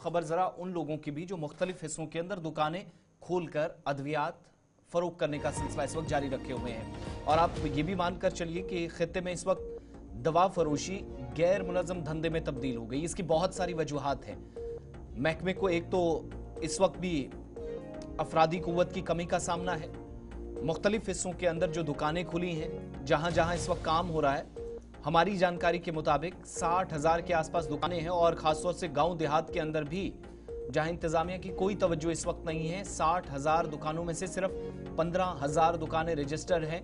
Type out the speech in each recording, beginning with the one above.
खबर जरा उन लोगों की भी जो मुख्तलिफ हिस्सों के अंदर दुकानें खोलकर अद्वियात फरोख्त करने का सिलसिला इस वक्त जारी रखे हुए हैं। और आप ये भी मानकर चलिए कि खित्ते में इस वक्त दवा फरोशी गैर मुनज़्ज़म धंधे में तब्दील हो गई। इसकी बहुत सारी वजूहात हैं। महकमे को एक तो इस वक्त भी अफरादी कुव्वत की कमी का सामना है। मुख्तलिफ हिस्सों के अंदर जो दुकानें खुली हैं, जहां जहां इस वक्त काम हो रहा है, हमारी जानकारी के मुताबिक 60,000 के आसपास दुकानें हैं। और खासतौर से गांव देहात के अंदर भी जहां इंतजामिया की कोई तवज्जो इस वक्त नहीं है, 60,000 दुकानों में से सिर्फ 15,000 दुकानें रजिस्टर हैं।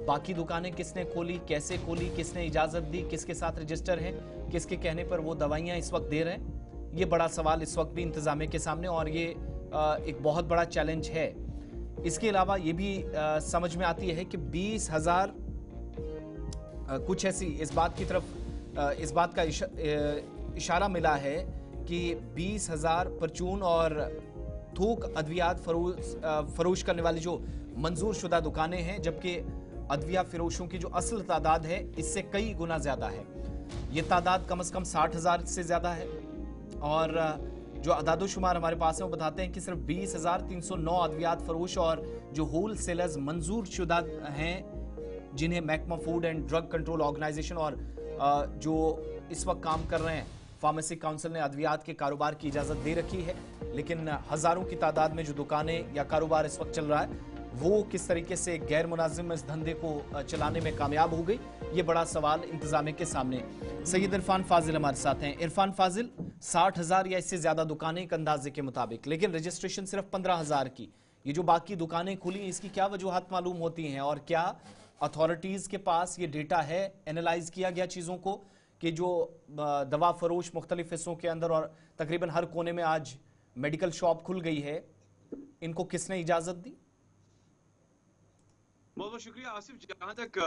बाकी दुकानें किसने खोली, कैसे खोली, किसने इजाजत दी, किसके साथ रजिस्टर हैं, किसके कहने पर वो दवाइयां इस वक्त दे रहे हैं, ये बड़ा सवाल इस वक्त भी इंतजामिया के सामने, और ये एक बहुत बड़ा चैलेंज है। इसके अलावा ये भी समझ में आती है कि 20,000 कुछ ऐसी इस बात की तरफ इस बात का इशारा मिला है कि 20,000 परचून और थोक अद्वियात फरोश करने वाली जो मंजूर शुदा दुकानें हैं, जबकि अद्विया फरोशों की जो असल तादाद है इससे कई गुना ज्यादा है। ये तादाद कम से कम 60,000 से ज्यादा है। और जो अदादोशुमार हमारे पास है वो बताते हैं कि सिर्फ 20,309 अद्वियात फरोश और जो होल सेलर्स मंजूर शुदा हैं, जिन्हें महकमा food and drug control organisation और जो इस वक्त काम कर रहे हैं फार्मेसी काउंसिल ने अद्वियात के कारोबार की इजाज़त दे रखी है। लेकिन हज़ारों की तादाद में जो दुकानें या कारोबार इस वक्त चल रहा है, वो किस तरीके से गैर मुनाजिम इस धंधे को चलाने में कामयाब हो गई, ये बड़ा सवाल इंतजामिया के सामने। सैयद इरफान फाजिल हमारे साथ हैं। इरफान फाजिल, 60,000 या इससे ज़्यादा दुकानें एक अंदाजे के मुताबिक, लेकिन रजिस्ट्रेशन सिर्फ 15,000 की। ये जो बाकी दुकानें खुली, इसकी क्या वजूहत मालूम होती हैं, और क्या अथॉरिटीज़ के पास ये डेटा है, एनालाइज किया गया चीज़ों को, कि जो दवा फरोश मुख्तलिफ हिस्सों के अंदर और तकरीबन हर कोने में आज मेडिकल शॉप खुल गई है, इनको किसने इजाज़त दी? बहुत बहुत शुक्रिया आसिफ। जहां तक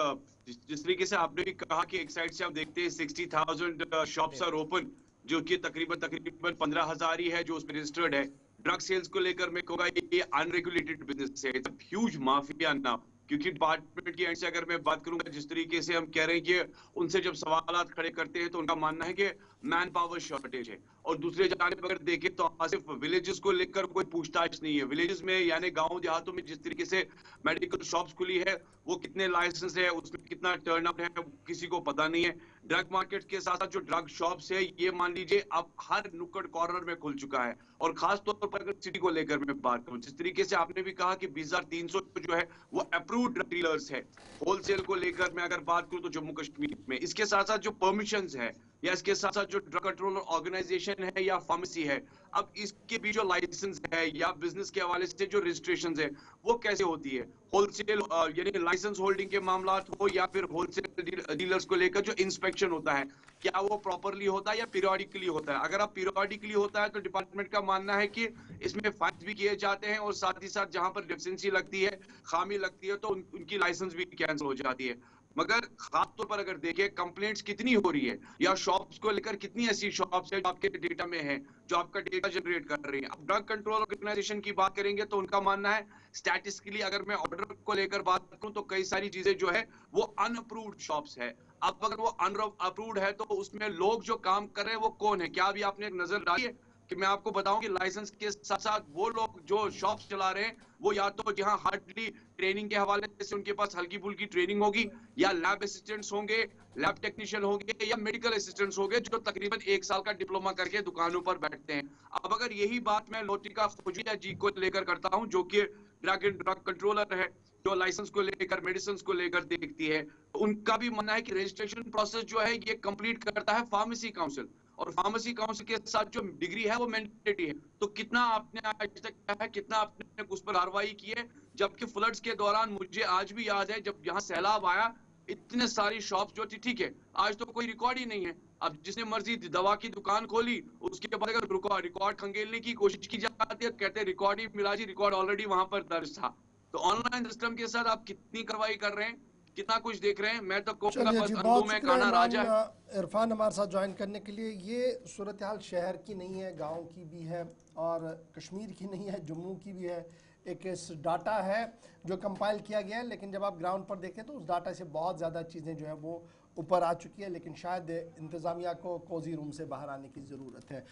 जिस तरीके से आपने भी कहा कि एक साइड से आप देखते हैं 60,000 शॉप्स आर ओपन, जो कि तकरीबन 15,000 ही है जो उसमें रजिस्टर्ड है। ड्रग सेल्स को लेकर मैं कहूँगा ये अनरेगुलेटेड बिजनेस है, it's a huge mafia now. क्योंकि डिपार्टमेंट की एंड से अगर मैं बात करूंगा, जिस तरीके से हम कह रहे हैं कि उनसे जब सवालात खड़े करते हैं तो उनका मानना है कि मैन पावर शॉर्टेज है। और दूसरे जानिब अगर देखें तो आसिफ विलेजेस को लेकर कोई पूछताछ नहीं है। विलेजेस में यानी गांव देहातों में जिस तरीके से मेडिकल शॉप्स खुली है, वो कितने लाइसेंस है, उसमें कितना टर्नआउट है, किसी को पता नहीं है। ड्रग मार्केट के साथ साथ जो ड्रग शॉप्स है, ये मान लीजिए अब हर नुक्कड़ कॉर्नर में खुल चुका है। और खास तौर पर अगर सिटी को लेकर मैं बात करूं, जिस तरीके से आपने भी कहा कि 20,300 जो है वो अप्रूव्ड ड्रग डीलर्स है। होलसेल को लेकर मैं अगर बात करूं तो जम्मू कश्मीर में इसके साथ साथ जो परमिशंस है, या इसके साथ साथ जो ड्रग कंट्रोल ऑर्गेनाइजेशन है या फार्मेसी है, अब इसके भी जो लाइसेंस है या बिजनेस के हवाले से जो रजिस्ट्रेशन है, वो कैसे होती है। होलसेल यानी लाइसेंस होल्डिंग के मामला हो या फिर होलसेल डीलर्स को लेकर जो इंस्पेक्शन होता है, क्या वो प्रॉपरली होता है या पीरियोडिकली होता है। अगर आप पीरियोडिकली होता है तो डिपार्टमेंट का मानना है कि इसमें फाइन भी किए जाते हैं, और साथ ही साथ जहां पर डेफिशिएंसी लगती है, खामी लगती है, तो उनकी लाइसेंस भी कैंसिल हो जाती है। मगर खास तौर पर अगर देखें कंप्लेंट्स कितनी हो रही है, या शॉप्स को लेकर कितनी ऐसी शॉप्स है जो आपके डेटा में है, जो आपका डेटा जनरेट कर रही है। अब ड्रग कंट्रोल ऑर्गेनाइजेशन की बात करेंगे तो उनका मानना है स्टैटिस्टिकली अगर मैं ऑर्डर को लेकर बात करूं तो कई सारी चीजें जो है वो अनअप्रूव्ड शॉप्स है। अब अगर वो अनअप्रूव्ड है तो उसमें लोग जो काम कर रहे हैं वो कौन है, क्या अभी आपने एक नजर डाली है? कि मैं आपको बताऊं कि लाइसेंस के साथ साथ वो लोग जो शॉप्स चला रहे हैं, वो या तो जहां हार्डली ट्रेनिंग के हवाले से उनके पास हल्की फुल्की ट्रेनिंग होगी, या लैब असिस्टेंट्स होंगे, लैब टेक्नीशियन होंगे, या मेडिकल असिस्टेंट्स होंगे जो तकरीबन 1 साल का डिप्लोमा करके दुकानों पर बैठते हैं। अब अगर यही बात मैं लोटिका फौजिया जी को लेकर करता हूं, जो कि ड्रग कंट्रोलर है, जो लाइसेंस को लेकर मेडिसिन को लेकर देखती है, उनका भी मानना है कि रजिस्ट्रेशन प्रोसेस जो है ये कंप्लीट करता है फार्मेसी काउंसिल, और फार्मेसी काउंसिल के साथ जो डिग्री है वो मैंडेटरी है। तो कितना आपने आज तक क्या है, कितना आपने उस पर कार्रवाई की है? जबकि फ्लड्स के दौरान मुझे आज भी याद है, जब यहाँ सैलाब आया, इतने सारी शॉप्स जो थी, ठीक है आज तो कोई रिकॉर्ड ही नहीं है। अब जिसने मर्जी दवा की दुकान खोली, उसके बाद अगर रिकॉर्ड खंगेलने की कोशिश की जाती है, कहते हैं रिकॉर्ड ही मिला जी, रिकॉर्ड ऑलरेडी वहां पर दर्ज था। तो ऑनलाइन सिस्टम के साथ आप कितनी कार्रवाई कर रहे हैं, कितना कुछ देख रहे हैं? मैं तो कहूंगा चलिए बस जी, अनुभव बहुत में शुक्रिया कान्हा राजा है। इरफान हमारे साथ ज्वाइन करने के लिए। ये सूरत हाल शहर की नहीं है, गांव की भी है, और कश्मीर की नहीं है, जम्मू की भी है। एक इस डाटा है जो कंपाइल किया गया है, लेकिन जब आप ग्राउंड पर देखें तो उस डाटा से बहुत ज़्यादा चीज़ें जो है वो ऊपर आ चुकी है। लेकिन शायद इंतज़ामिया को कोजी रूम से बाहर आने की ज़रूरत है।